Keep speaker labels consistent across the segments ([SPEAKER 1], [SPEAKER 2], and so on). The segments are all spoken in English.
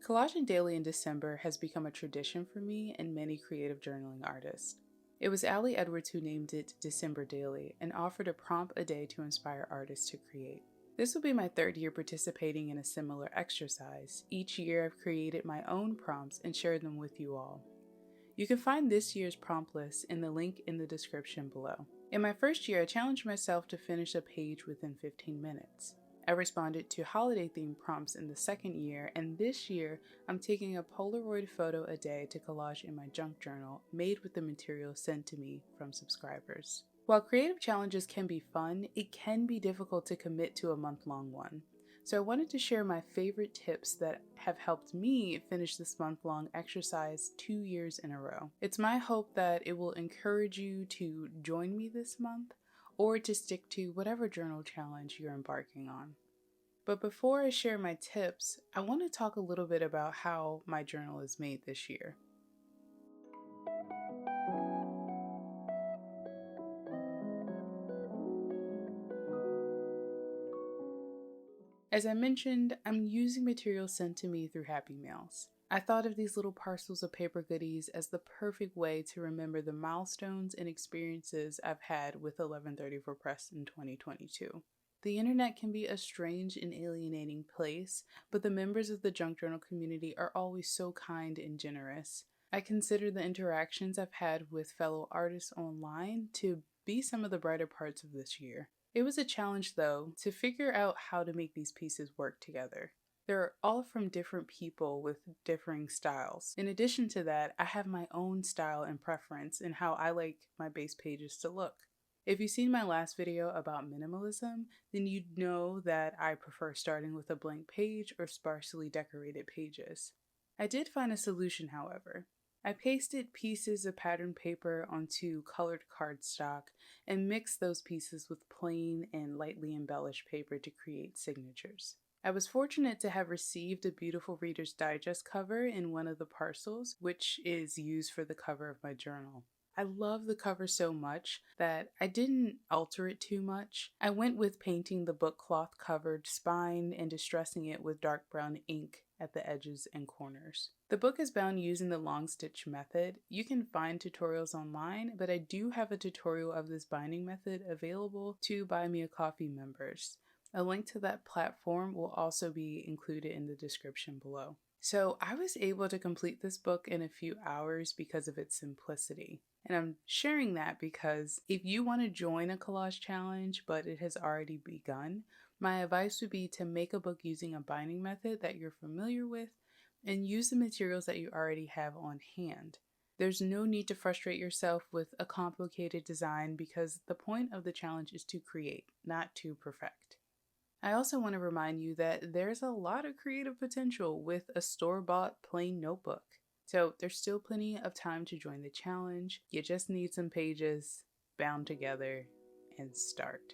[SPEAKER 1] Collaging daily in December has become a tradition for me and many creative journaling artists. It was Allie Edwards who named it December Daily and offered a prompt a day to inspire artists to create. This will be my third year participating in a similar exercise. Each year I've created my own prompts and shared them with you all. You can find this year's prompt list in the link in the description below. In my first year, I challenged myself to finish a page within 15 minutes. I responded to holiday-themed prompts in the second year, and this year, I'm taking a Polaroid photo a day to collage in my junk journal made with the material sent to me from subscribers. While creative challenges can be fun, it can be difficult to commit to a month-long one. So I wanted to share my favorite tips that have helped me finish this month-long exercise 2 years in a row. It's my hope that it will encourage you to join me this month or to stick to whatever journal challenge you're embarking on. But before I share my tips, I want to talk a little bit about how my journal is made this year. As I mentioned, I'm using materials sent to me through Happy Mails. I thought of these little parcels of paper goodies as the perfect way to remember the milestones and experiences I've had with 1134 Press in 2022. The internet can be a strange and alienating place, but the members of the junk journal community are always so kind and generous. I consider the interactions I've had with fellow artists online to be some of the brighter parts of this year. It was a challenge, though, to figure out how to make these pieces work together. They're all from different people with differing styles. In addition to that, I have my own style and preference in how I like my base pages to look. If you've seen my last video about minimalism, then you'd know that I prefer starting with a blank page or sparsely decorated pages. I did find a solution, however. I pasted pieces of patterned paper onto colored cardstock and mixed those pieces with plain and lightly embellished paper to create signatures. I was fortunate to have received a beautiful Reader's Digest cover in one of the parcels, which is used for the cover of my journal. I love the cover so much that I didn't alter it too much. I went with painting the book cloth covered spine and distressing it with dark brown ink at the edges and corners. The book is bound using the long stitch method. You can find tutorials online, but I do have a tutorial of this binding method available to Buy Me a Coffee members. A link to that platform will also be included in the description below. So I was able to complete this book in a few hours because of its simplicity. And I'm sharing that because if you want to join a collage challenge, but it has already begun, my advice would be to make a book using a binding method that you're familiar with and use the materials that you already have on hand. There's no need to frustrate yourself with a complicated design because the point of the challenge is to create, not to perfect. I also want to remind you that there's a lot of creative potential with a store-bought plain notebook. So there's still plenty of time to join the challenge. You just need some pages bound together and start.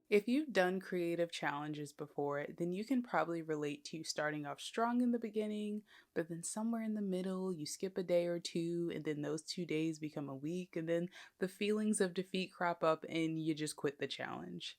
[SPEAKER 1] If you've done creative challenges before, then you can probably relate to starting off strong in the beginning, but then somewhere in the middle, you skip a day or two, and then those 2 days become a week, and then the feelings of defeat crop up and you just quit the challenge.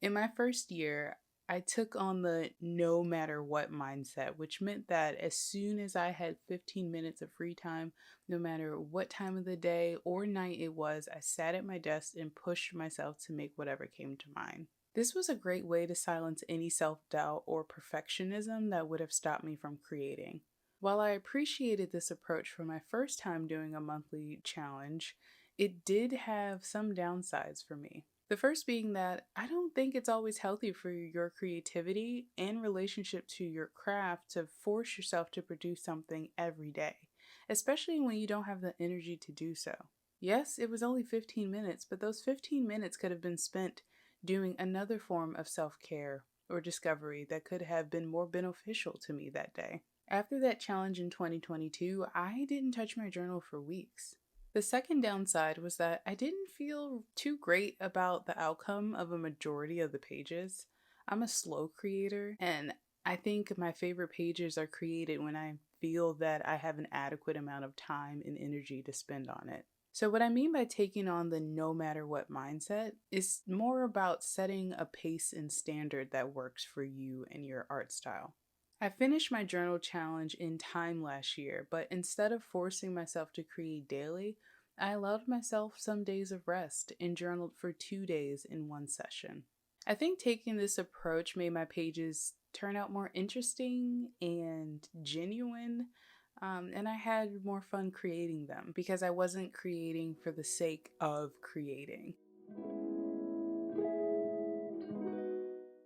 [SPEAKER 1] In my first year, I took on the no matter what mindset, which meant that as soon as I had 15 minutes of free time, no matter what time of the day or night it was, I sat at my desk and pushed myself to make whatever came to mind. This was a great way to silence any self-doubt or perfectionism that would have stopped me from creating. While I appreciated this approach for my first time doing a monthly challenge, it did have some downsides for me. The first being that I don't think it's always healthy for your creativity and relationship to your craft to force yourself to produce something every day, especially when you don't have the energy to do so. Yes, it was only 15 minutes, but those 15 minutes could have been spent doing another form of self-care or discovery that could have been more beneficial to me that day. After that challenge in 2022, I didn't touch my journal for weeks. The second downside was that I didn't feel too great about the outcome of a majority of the pages. I'm a slow creator, and I think my favorite pages are created when I feel that I have an adequate amount of time and energy to spend on it. So, what I mean by taking on the no matter what mindset is more about setting a pace and standard that works for you and your art style. I finished my journal challenge in time last year, but instead of forcing myself to create daily, I allowed myself some days of rest and journaled for 2 days in one session. I think taking this approach made my pages turn out more interesting and genuine, and I had more fun creating them because I wasn't creating for the sake of creating.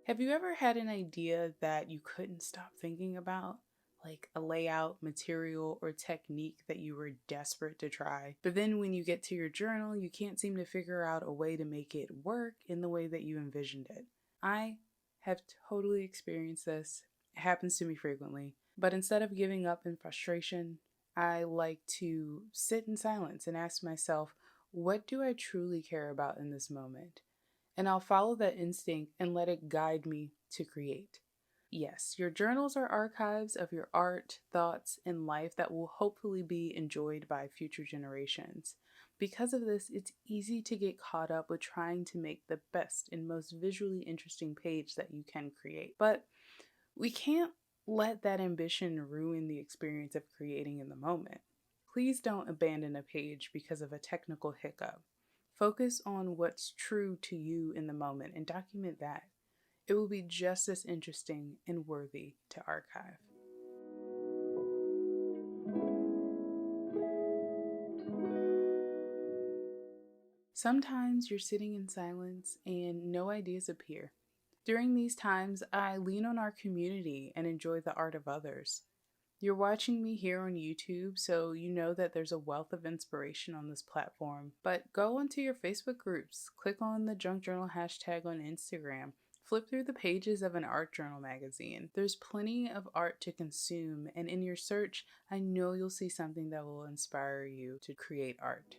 [SPEAKER 1] Have you ever had an idea that you couldn't stop thinking about? Like a layout, material, or technique that you were desperate to try. But then when you get to your journal, you can't seem to figure out a way to make it work in the way that you envisioned it. I have totally experienced this. It happens to me frequently. But instead of giving up in frustration, I like to sit in silence and ask myself, what do I truly care about in this moment? And I'll follow that instinct and let it guide me to create. Yes, your journals are archives of your art, thoughts, and life that will hopefully be enjoyed by future generations. Because of this, it's easy to get caught up with trying to make the best and most visually interesting page that you can create. But we can't let that ambition ruin the experience of creating in the moment. Please don't abandon a page because of a technical hiccup. Focus on what's true to you in the moment and document that. It will be just as interesting and worthy to archive. Sometimes you're sitting in silence and no ideas appear. During these times, I lean on our community and enjoy the art of others. You're watching me here on YouTube, so you know that there's a wealth of inspiration on this platform. But go onto your Facebook groups, click on the Junk Journal hashtag on Instagram, flip through the pages of an art journal magazine. There's plenty of art to consume, and in your search, I know you'll see something that will inspire you to create art.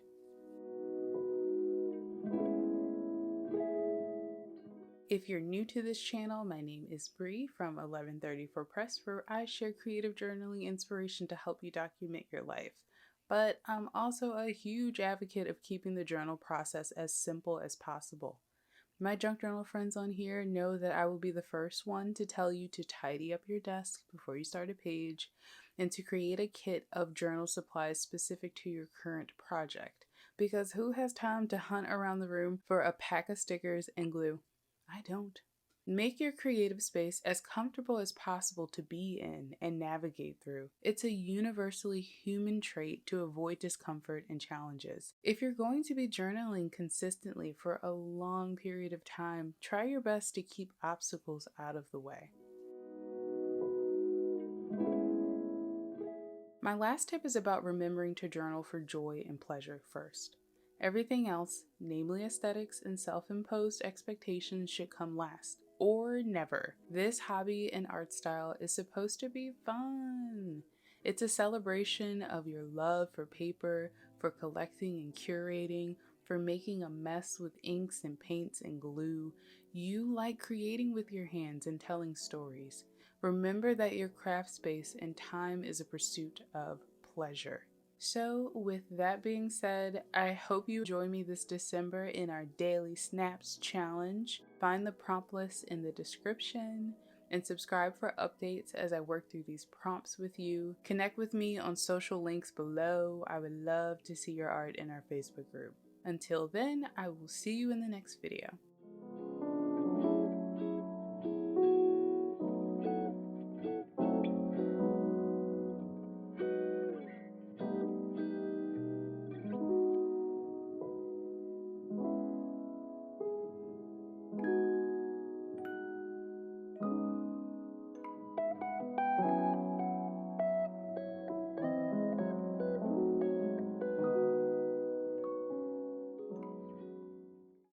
[SPEAKER 1] If you're new to this channel, my name is Bree from 1134 Press, where I share creative journaling inspiration to help you document your life. But I'm also a huge advocate of keeping the journal process as simple as possible. My junk journal friends on here know that I will be the first one to tell you to tidy up your desk before you start a page and to create a kit of journal supplies specific to your current project. Because who has time to hunt around the room for a pack of stickers and glue? I don't. Make your creative space as comfortable as possible to be in and navigate through. It's a universally human trait to avoid discomfort and challenges. If you're going to be journaling consistently for a long period of time, try your best to keep obstacles out of the way. My last tip is about remembering to journal for joy and pleasure first. Everything else, namely aesthetics and self-imposed expectations, should come last, or never. This hobby and art style is supposed to be fun. It's a celebration of your love for paper, for collecting and curating, for making a mess with inks and paints and glue. You like creating with your hands and telling stories. Remember that your craft space and time is a pursuit of pleasure. So, with that being said, I hope you join me this December in our Daily Snaps Challenge. Find the prompt list in the description and subscribe for updates as I work through these prompts with you. Connect with me on social links below. I would love to see your art in our Facebook group. Until then, I will see you in the next video.